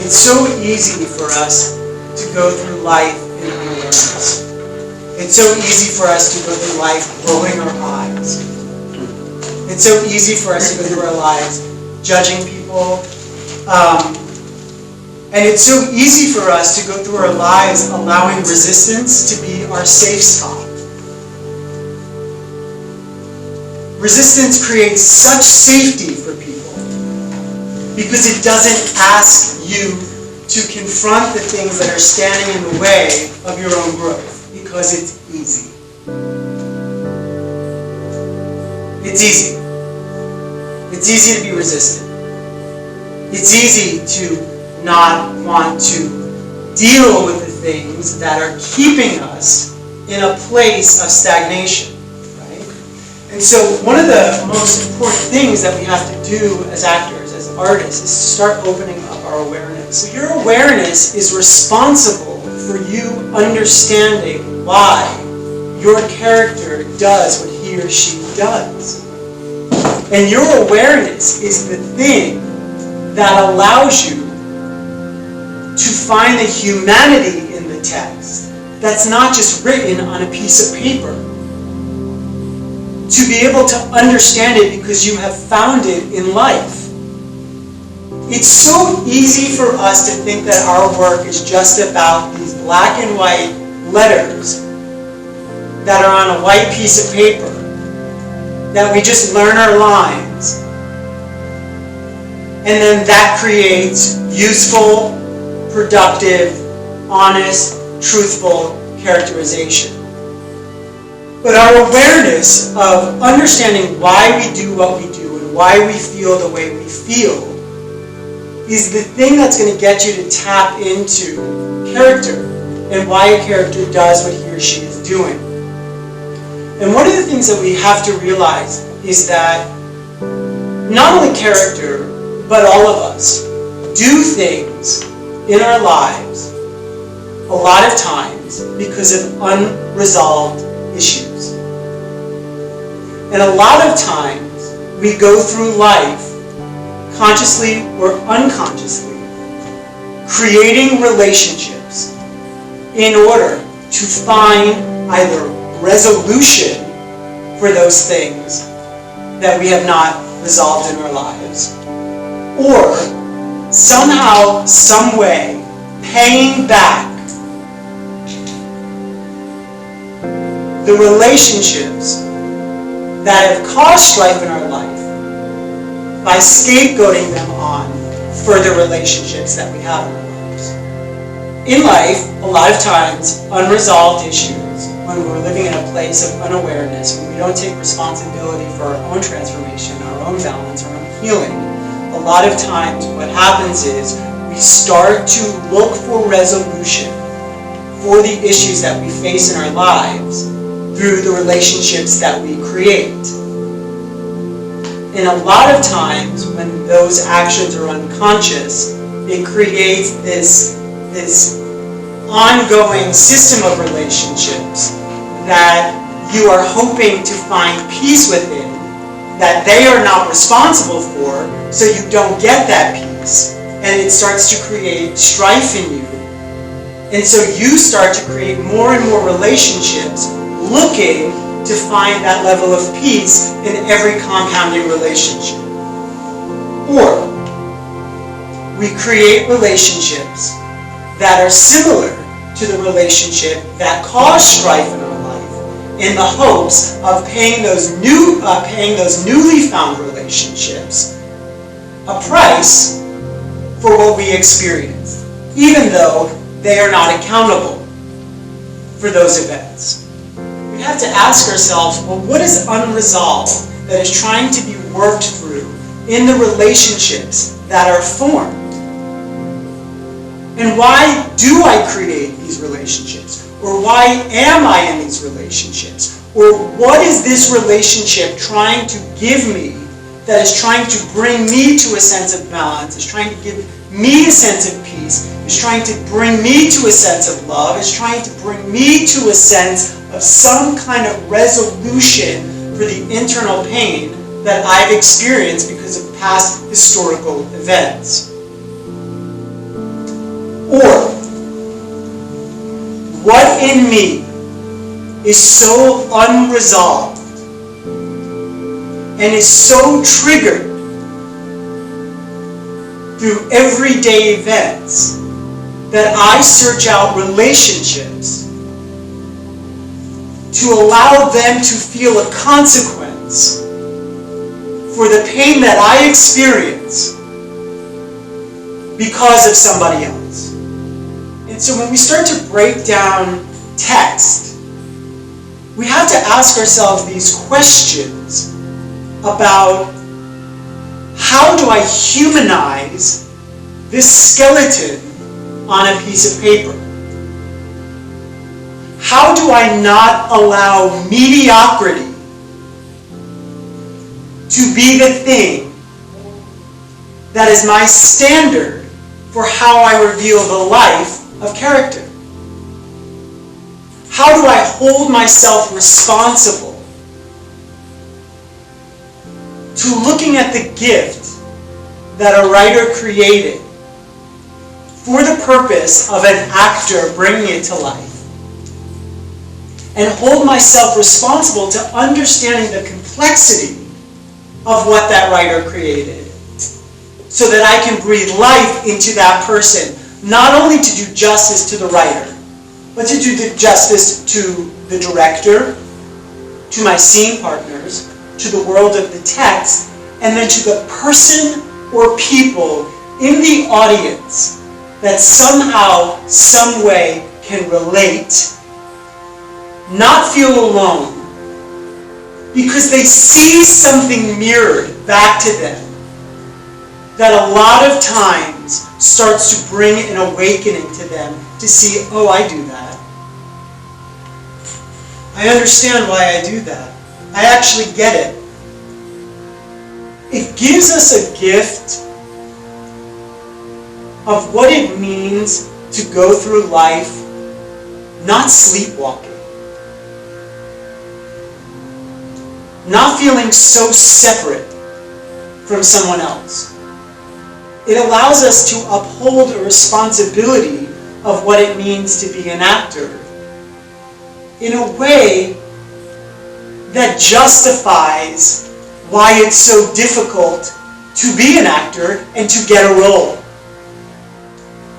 It's so easy for us to go through life in unawareness. It's so easy for us to go through life rolling our eyes. It's so easy for us to go through our lives judging people. And it's so easy for us to go through our lives allowing resistance to be our safe spot. Resistance creates such safety for people because it doesn't ask you to confront the things that are standing in the way of your own growth, because it's easy. It's easy. It's easy to be resistant. It's easy to not want to deal with the things that are keeping us in a place of stagnation, right? And so one of the most important things that we have to do as actors, as artists, is to start opening up our awareness. So your awareness is responsible for you understanding why your character does what he or she does. And your awareness is the thing that allows you to find the humanity in the text that's not just written on a piece of paper. To be able to understand it because you have found it in life. It's so easy for us to think that our work is just about these black and white letters that are on a white piece of paper, that we just learn our lines, and then that creates useful, productive, honest, truthful characterization. But our awareness of understanding why we do what we do and why we feel the way we feel is the thing that's going to get you to tap into character and why a character does what he or she is doing. And one of the things that we have to realize is that not only character, but all of us do things in our lives a lot of times because of unresolved issues. And a lot of times we go through life consciously or unconsciously creating relationships in order to find either resolution for those things that we have not resolved in our lives, or somehow, some way, paying back the relationships that have caused strife in our life by scapegoating them on further relationships that we have in our lives. In life, a lot of times, unresolved issues, when we're living in a place of unawareness, when we don't take responsibility for our own transformation, our own balance, our own healing, a lot of times what happens is we start to look for resolution for the issues that we face in our lives through the relationships that we create. And a lot of times when those actions are unconscious, it creates this ongoing system of relationships that you are hoping to find peace within, that they are not responsible for, so you don't get that peace, and it starts to create strife in you. And so you start to create more and more relationships looking to find that level of peace in every compounding relationship. Or we create relationships that are similar to the relationship that caused strife in our life, in the hopes of paying those newly found relationships a price for what we experienced, even though they are not accountable for those events. We have to ask ourselves, well, what is unresolved that is trying to be worked through in the relationships that are formed? And why do I create these relationships? Or why am I in these relationships? Or what is this relationship trying to give me that is trying to bring me to a sense of balance, is trying to give me a sense of peace, is trying to bring me to a sense of love, is trying to bring me to a sense of some kind of resolution for the internal pain that I've experienced because of past historical events. Or, what in me is so unresolved and is so triggered through everyday events that I search out relationships to allow them to feel a consequence for the pain that I experience because of somebody else. And so when we start to break down text, we have to ask ourselves these questions about how do I humanize this skeleton on a piece of paper? How do I not allow mediocrity to be the thing that is my standard for how I reveal the life of character? How do I hold myself responsible to looking at the gift that a writer created for the purpose of an actor bringing it to life, and hold myself responsible to understanding the complexity of what that writer created, so that I can breathe life into that person, not only to do justice to the writer, but to do the justice to the director, to my scene partners, to the world of the text, and then to the person or people in the audience that somehow, some way can relate, not feel alone, because they see something mirrored back to them that a lot of times starts to bring an awakening to them to see, oh, I do that. I understand why I do that. I actually get it. It gives us a gift of what it means to go through life not sleepwalking, not feeling so separate from someone else. It allows us to uphold a responsibility of what it means to be an actor in a way that justifies why it's so difficult to be an actor and to get a role.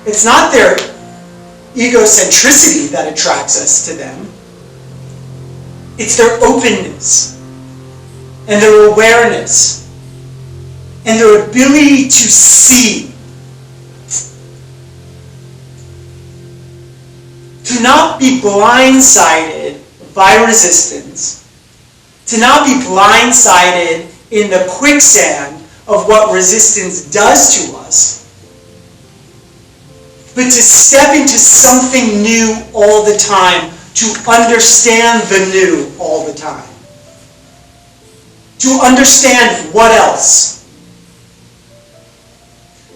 It's not their egocentricity that attracts us to them. It's their openness and their awareness and their ability to see. To not be blindsided by resistance. To not be blindsided in the quicksand of what resistance does to us. But to step into something new all the time. To understand the new all the time. To understand what else.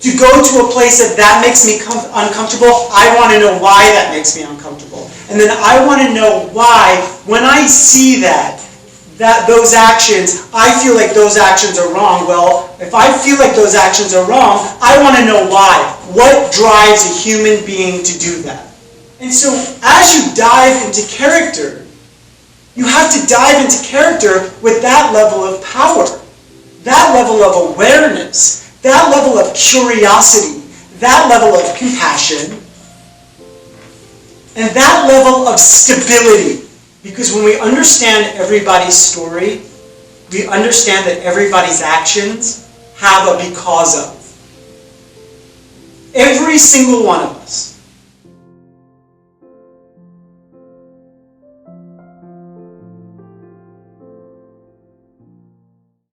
To go to a place that makes me uncomfortable, I want to know why that makes me uncomfortable. And then I want to know why, when I see that those actions, I feel like those actions are wrong. Well, if I feel like those actions are wrong, I want to know why. What drives a human being to do that? And so, as you dive into character, you have to dive into character with that level of power, that level of awareness, that level of curiosity, that level of compassion, and that level of stability. Because when we understand everybody's story, we understand that everybody's actions have a because of. Every single one of them.